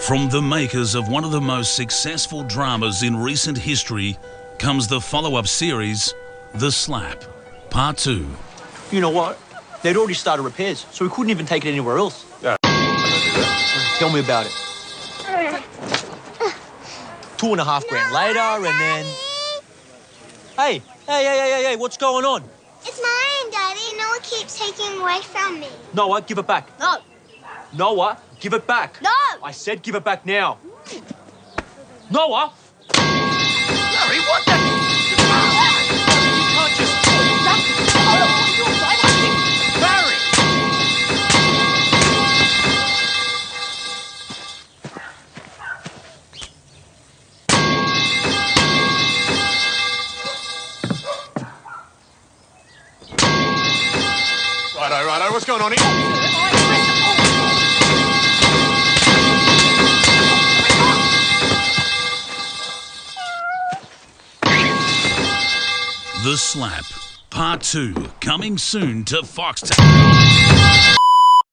From the makers of one of the most successful dramas in recent history comes the follow-up series, The Slap, Part 2. You know what? They'd already started repairs, so we couldn't even take it anywhere else. Yeah. Tell me about it. 2.5 grand later, and then... Hey, what's going on? It's mine, Daddy. Noah keeps taking away from me. Noah, give it back. No. Noah, give it back. No. I said give it back now. Noah! Larry, what the... You can't just... Barry! Righto, what's going on here? The Slap, Part 2, coming soon to Foxtel.